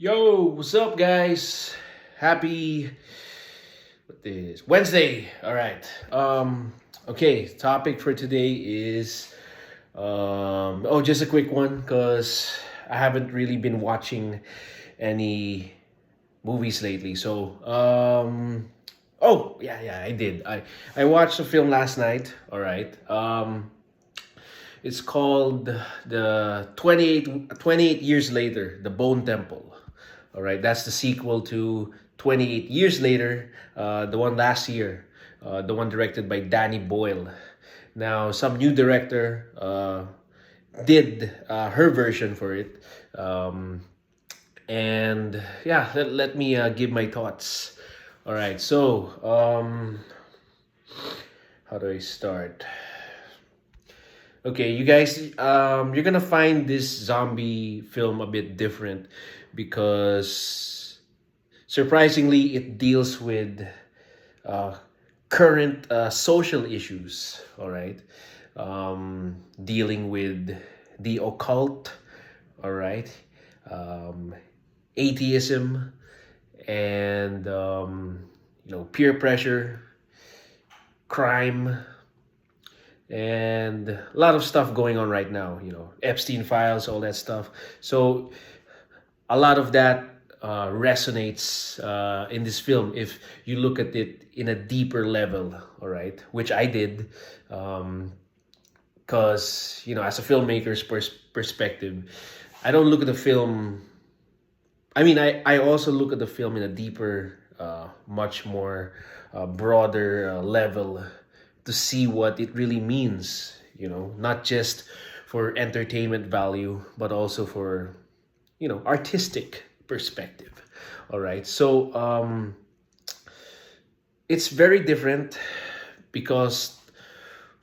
Yo, what's up, guys? Happy what is Wednesday. All right. Okay, topic for today is just a quick one because I haven't really been watching any movies lately. So I did. I watched a film last night. All right. It's called the 28 years later, The Bone Temple. All right, that's the sequel to 28 years later, the one last year, the one directed by Danny Boyle. Now, some new director did her version for it. And yeah, let me give my thoughts. All right, so how do I start? Okay, you guys, you're gonna find this zombie film a bit different because surprisingly, it deals with uh, current social issues. All right, dealing with the occult. All right, um, atheism, and peer pressure, crime, and a lot of stuff going on right now. Epstein files, all that stuff. So a lot of that resonates in this film if you look at it in a deeper level. All right, which I did, because as a filmmaker's perspective, I don't look at the film. I mean, I also look at the film in a deeper, much more broader level to see what it really means, not just for entertainment value, but also for, artistic perspective. All right. So it's very different because,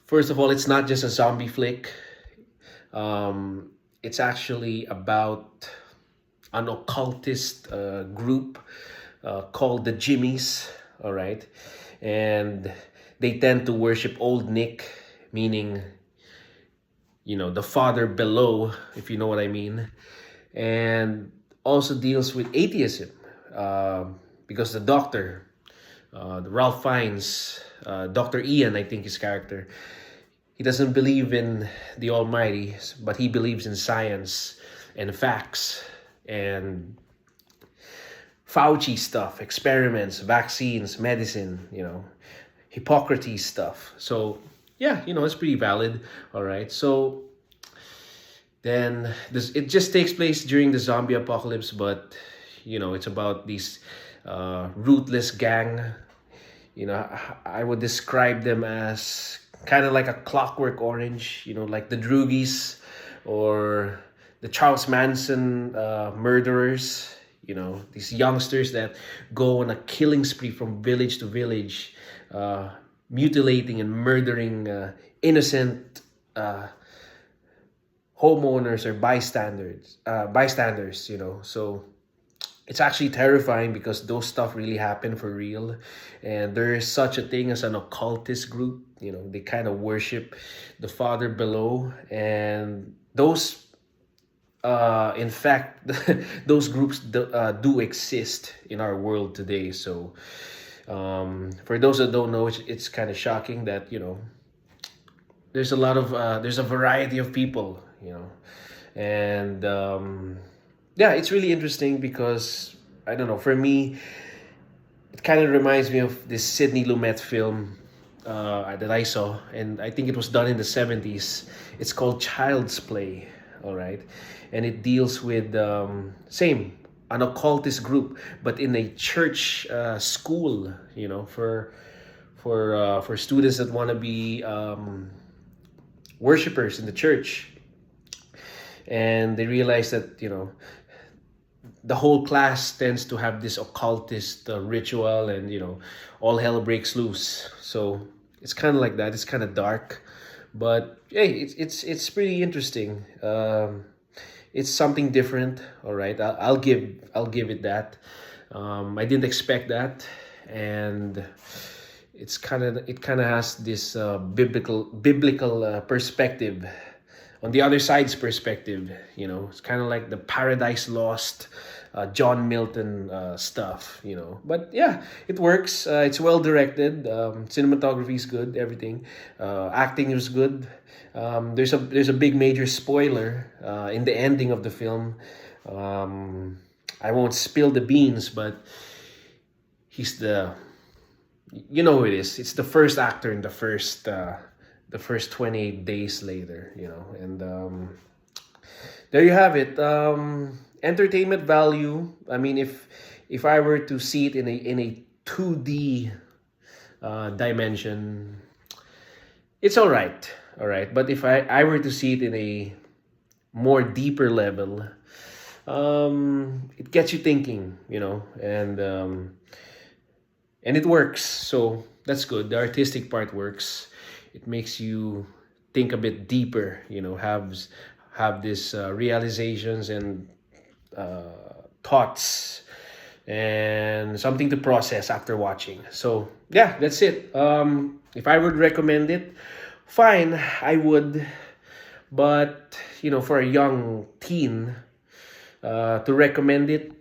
first of all, it's not just a zombie flick. It's actually about an occultist group called the Jimmies. All right. And they tend to worship Old Nick, meaning, the father below, if you know what I mean. And also deals with atheism, because the doctor, the Ralph Fiennes, Dr. Ian, I think his character, he doesn't believe in the Almighty, but he believes in science and facts and Fauci stuff, experiments, vaccines, medicine, Hippocrates stuff. So yeah, it's pretty valid. All right. So then this it just takes place during the zombie apocalypse, but it's about these ruthless gang. I would describe them as kind of like a Clockwork Orange. Like the Droogies or the Charles Manson murderers. These youngsters that go on a killing spree from village to village, mutilating and murdering innocent homeowners or bystanders. So it's actually terrifying because those stuff really happen for real, and there is such a thing as an occultist group. They kind of worship the father below, and those in fact, those groups do exist in our world today. So for those that don't know, it's kind of shocking that there's a lot of there's a variety of people, and yeah, it's really interesting because I don't know. For me, it kind of reminds me of this Sidney Lumet film that I saw, and I think it was done in the '70s. It's called Child's Play. All right, and it deals with same an occultist group, but in a church school. For students that want to be worshipers in the church, and they realize that the whole class tends to have this occultist ritual, and all hell breaks loose. So it's kind of like that. It's kind of dark, but hey, it's pretty interesting. It's something different. All right, I'll give it that. I didn't expect that, and it kind of has this biblical perspective on the other side's perspective. It's kind of like the Paradise Lost John Milton stuff, But yeah, it works. It's well directed. Cinematography is good. Everything, acting is good. There's a big major spoiler in the ending of the film. I won't spill the beans, but he's you know who it is. It's the first actor in the first 28 days later, and there you have it. Entertainment value. I mean, if I were to see it in a 2D dimension, it's all right. But if I were to see it in a more deeper level, it gets you thinking, and it works. So that's good. The artistic part works. It makes you think a bit deeper. Have these realizations and thoughts and something to process after watching. So yeah, that's it. If I would recommend it, fine, I would. But for a young teen, to recommend it,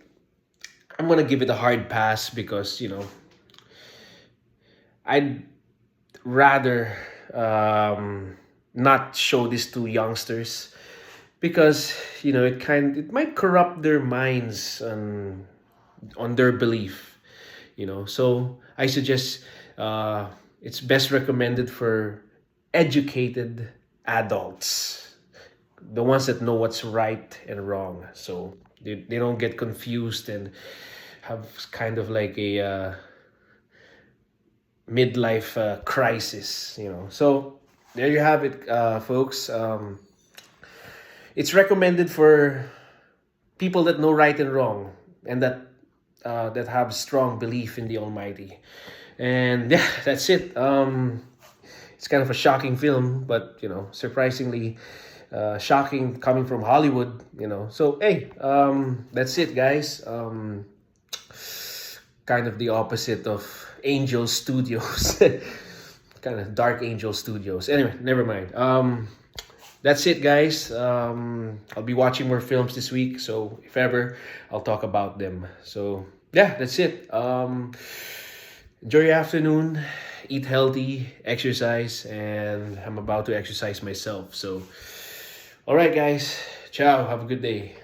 I'm gonna give it a hard pass because I'd rather not show this to youngsters because it might corrupt their minds on their belief. So I suggest it's best recommended for educated adults, the ones that know what's right and wrong, so they don't get confused and have kind of like a midlife crisis. So there you have it, folks. It's recommended for people that know right and wrong, and that have strong belief in the Almighty. And yeah, that's it. It's kind of a shocking film, but surprisingly shocking coming from Hollywood. So hey, that's it, guys. Kind of the opposite of Angel Studios. Kind of Dark Angel Studios. Anyway, never mind. That's it, guys. I'll be watching more films this week, so if ever, I'll talk about them. So yeah, that's it. Enjoy your afternoon. Eat healthy, exercise, and I'm about to exercise myself. So, all right, guys. Ciao. Have a good day.